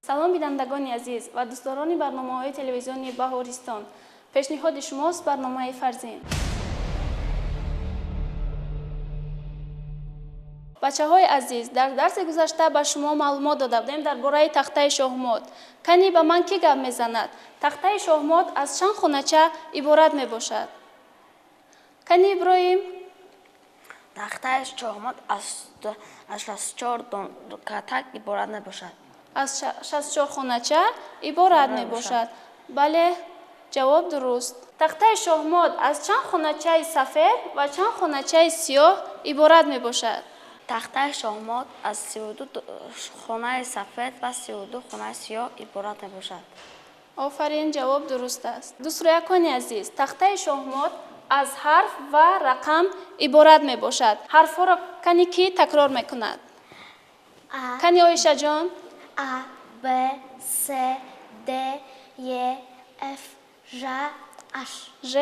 салом бинандагони азиз ва дӯстдорони барномаҳои телевизиони Баҳористон. пешниҳоди шумост барномаи Фарзин. бачаҳои азиз, дар дарси гузашта ба шумо маълумот дода будем дар бораи тахтаи шоҳмот. Кани ба ман кӣ гап мезанад? Тахтаи шоҳмот аз чанд хонача иборат мебошад? Кани Иброҳим? Тахтаи шоҳмот аз 64 катак иборат мебошад. Аз 64 хонача иборат мебошад. Бале, ҷавоб дуруст. Тахтаи шоҳмот аз чанд хоначаи сафед ва чанд хоначаи сиёҳ иборат мебошад? Тахтаи шоҳмот аз 32 хонаи сафед ва 32 хонаи сиёҳ иборат мебошад. офарин, ҷавоб дуруст аст. дӯстроякони азиз, тахтаи шоҳмот аз ҳарф ва рақам иборат мебошад. ҳарфҳоро кани кӣ такрор мекунад? Кани Оишаҷон? А, Б, С, Д, Е, Ф, Ж, Аш. Ж,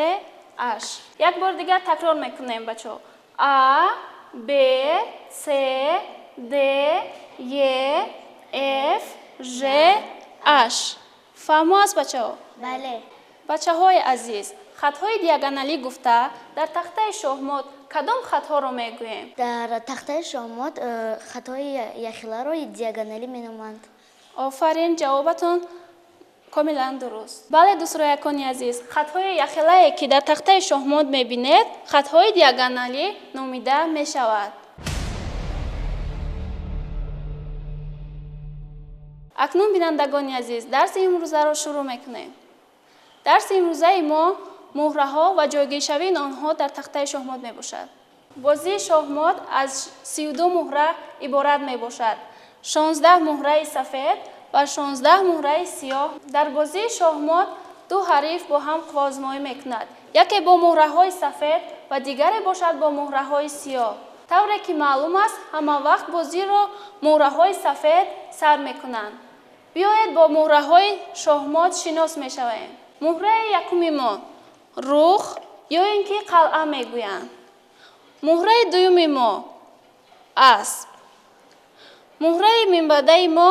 Аш. Як бор дигар такрор мекунем, бачаҳо. А, Б, С, Д, Е, Ф, Ж, Аш. фаҳмо аст, бачаҳо? Бале. бачаҳои азиз, хатҳои диагоналӣ гуфта, дар тахтаи шоҳмот кадом хатҳоро мегӯем? Дар тахтаи шоҳмот хатҳои яхеларо диагоналӣ меноманд. офарин, ҷавобатон комилан дуруст. бале, дӯстроякони азиз, хатҳои яхелае ки дар тахтаи шоҳмот мебинед, хатҳои диагоналӣ номида мешавад. акнун бинандагони азиз, дарси имрӯзаро шурӯъ мекунем. дарси имрӯзаи мо муҳраҳо ва ҷойгиршавии онҳо дар тахтаи шоҳмот мебошад. бозии шоҳмот аз 32 муҳра иборат мебошад. 16 муҳраи сафед ва 16 муҳраи сиёҳ. дар бозии шоҳмот ду ҳариф бо ҳам қувозмоӣ мекунад. яке бо муҳраҳои сафед ва дигаре бошад бо муҳраҳои сиёҳ. тавре ки маълум аст, ҳама вақт бозиро муҳраҳои сафед сар мекунанд. биёед бо муҳраҳои шоҳмот шинос мешавем. муҳраи якуми мо рух ё ин ки қалъа мегӯянд. муҳраи дуюми мо асп. муҳраи минбаъдаи мо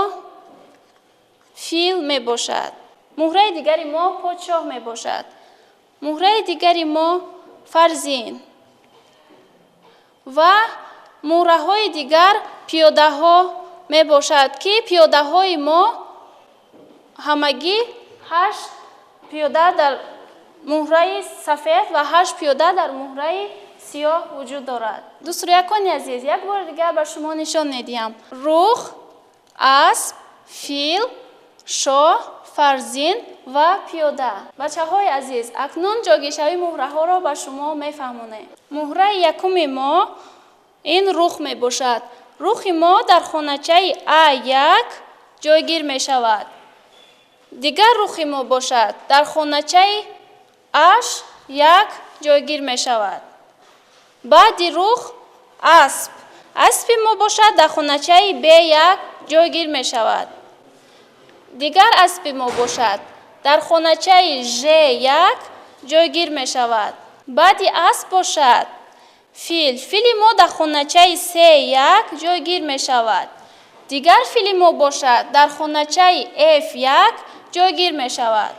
фил мебошад. муҳраи дигари мо подшоҳ мебошад. муҳраи дигари мо фарзин. ва муҳраҳои дигар пиёдаҳо мебошад ки пиёдаҳои мо ҳамагӣ 8 пиёда дар муҳраи сафед ва 8 пиёда дар муҳраи сиёҳ вуҷуд дорад. дӯстроякони азиз, як бори дигар ба шумо нишон медиҳам. рух, асп, фил, шоҳ, фарзин ва пиёда. бачаҳои азиз, акнун ҷойгиршавии муҳраҳоро ба шумо мефаҳмонем. муҳраи якуми мо ин рух мебошад. рухи мо дар хоначаи А1 ҷойгир мешавад. дигар рухи мо бошад дар хоначаи H1 ҷойгир мешавад. баъди рух асп. аспи мо бошад дар хоначаи B1 ҷойгир мешавад. дигар аспи мо бошад дар хоначаи J1 ҷойгир мешавад. баъди асп бошад фил. фили мо дар хоначаи C1 ҷойгир мешавад. дигар фили мо бошад дар хоначаи F1 ҷойгир мешавад.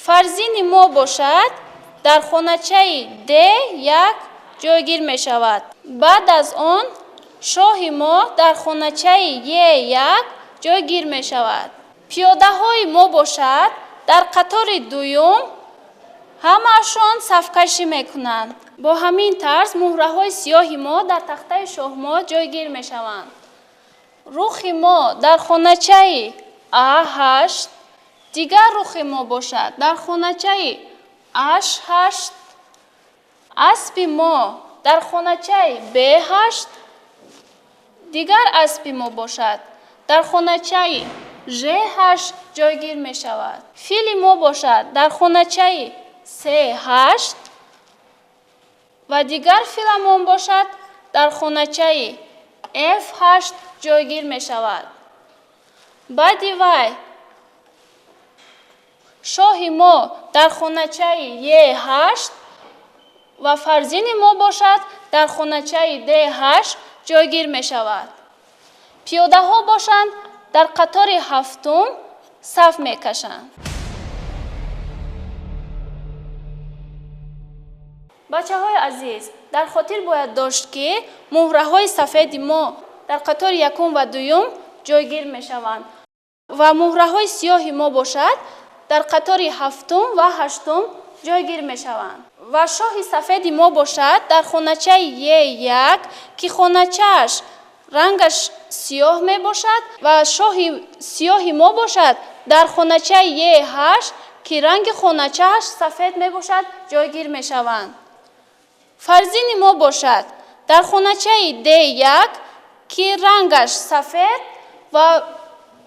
фарзини мо бошад дар хоначаи D1 ҷойгир мешавад. баъд аз он шоҳи мо дар хоначаи E1 ҷойгир мешавад. пиёдаҳои мо бошад дар қатори дуюм ҳамаашон сафкашӣ мекунанд. бо ҳамин тарз муҳраҳои сиёҳи мо дар тахтаи шоҳмот ҷойгир мешаванд. рухи мо дар хоначаи А8, дигар рухи мо бошад дар хоначаи H8, аспи мо дар хоначаи B8, дигар аспи мо бошад дар хоначаи J8 ҷойгир мешавад. фили мо бошад дар хоначаи C8 ва дигар филамон бошад дар хоначаи F8 ҷойгир мешавад. баъди вай шоҳи мо дар хоначаи E8 ва фарзини мо бошад дар хоначаи D8 ҷойгир мешавад. пиёдаҳо бошанд дар қатори ҳафтум صف میکشند. بچه های عزیز، در خاطر باید داشت که مهره های سفید ما در قطار یکم و دوم جایگیر می شوند و مهره های سیاه ما باشد در قطار هفتم و هشتم جایگیر می شوند و شاه سفید ما باشد در خانچه یک که خانچه‌اش رنگش سیاه می باشد و شاه سیاه ما باشد در خانچه 8 که رنگ خانچه‌اش سفید می باشد جایگیر می شوند. فرزین ما باشد در خانچه D1 که رنگش سفید و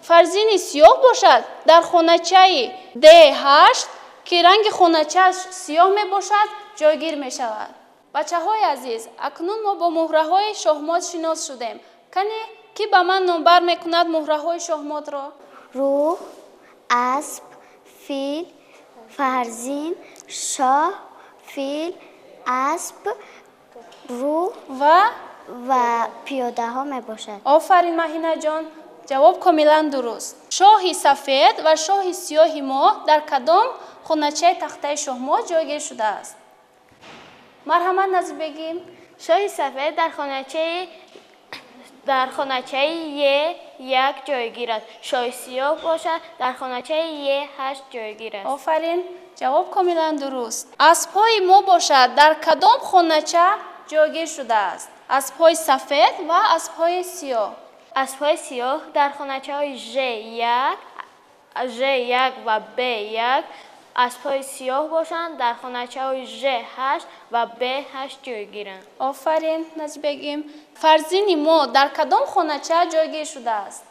فرزین سیاه باشد در خانچه D8 که رنگ خانچه‌اش سیاه می باشد جایگیر می شود. بچه های عزیز، اکنون ما با مهره های شاهمات شناس شدیم. کنی کی به من نمبر میکند مهره های شاهمات را؟ روح، اسب، فیل، فرزین، شاه، فیل، اسب، روح و پیاده ها می باشد. آفرین مهینه جان، جواب کاملا درست. شاه سفید و شاه سیاه ما در کدام خانچه تخته شاهمات جایگیر شده است؟ مرحمت نظر بگیم. شاه سفید در خانچه یک جایگیر است. شاه سیاه باشد در خانچه 8 جایگیر است. آفرین، جواب کاملا درست. اسب‌های ما باشد در کدام خانچه جایگیر شده است؟ اسب‌های سفید و اسب‌های سیاه. اسب‌های سیاه در خانچه های J1 و B1 اسب‌های سیاه باشند در خانچه های J8 و B8 جایگیرند. آفرین، نظر بگیم. فرزین ما در کدام خانچه جایگیر شده است؟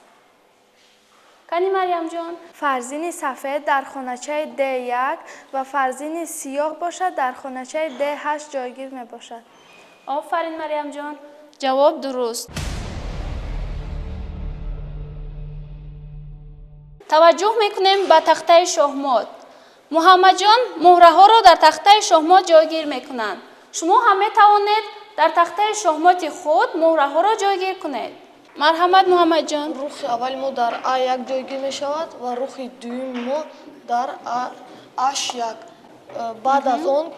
کنی مریم جان؟ فرزین سفید در خانچه D1 و فرزین سیاه باشد در خانچه D8 جایگیر می باشد. آفرین مریم جان، جواب درست. توجه میکنیم به تخته شاهمات. محمد جان مهره ها را در تخته شاهمات جایگیر میکنند. شما هم میتوانید در تخته شاهمات خود مهره ها را جایگیر کنید. مرحمت محمد جان. رخ اول ما در A1 جایگیر می شود و رخ دوم ما در H1. بعد از آن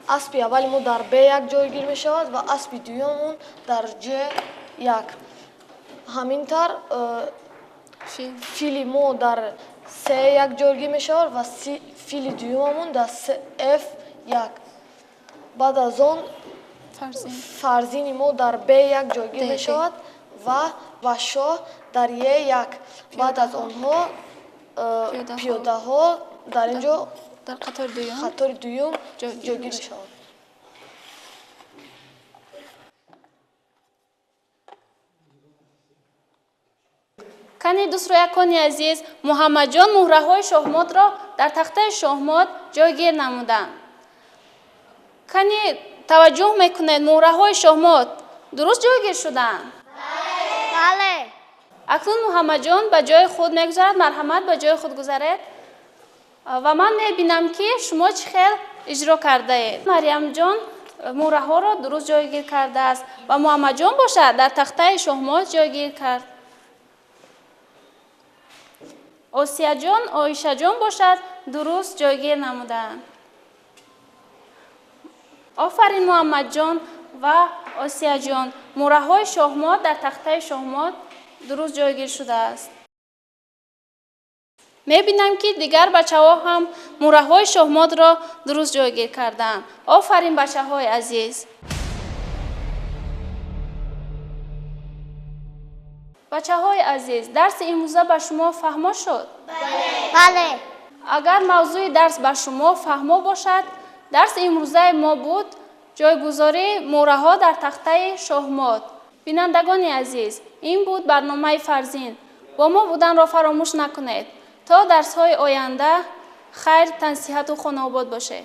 اسب اول ما در B1 جایگیر می شود و اسب دوم در J1. همینطور فیل ما در C1 جایگیر می شود و فیل دوم در F1. بعد از آن فرزین ما در B1 جایگیر می شود و شاه در Y1. بعد از آنها پیاده ها در اینجا در قطار دوم جایگیر می شود. کنی دوست رویکانی عزیز، محمد جان مهره های شاهمات را در تخته شاهمات جایگیر نمودند. کنی توجه میکنید مهره های شاهمات درست جایگیر شدند؟ بله. اکنون محمد جان به جای خود میگذارد. مرحمت به جای خود گذارید و من میبینم که شما چه خیلی اجرا کرده اید. مریم جان مهره ها را درست جایگیر کرده است و محمد جان باشد در تخته شاهمات جایگیر کرد. آسیا جان، عایشه جان باشد درست جایگیر نمودند. آفرین محمد جان و آسیا جان، مهره های شاهمات در تخته شاهمات درست جایگیر شده است. میبینم که دیگر بچه ها هم مهره های شاهمات را درست جایگیر کردند. آفرین بچه های عزیز. بچه های عزیز، درس امروزه به شما فهمه شد؟ بله. اگر موضوع درس به شما فهمه باشد، درس امروزه ما بود جایگذاری مهره ها در تخته شاهمات. بینندگان عزیز، این بود برنامه فرزین. با ما بودن را فراموش نکنید. تا درس های آینده خیر، تن، صحت و خانه آباد باشه.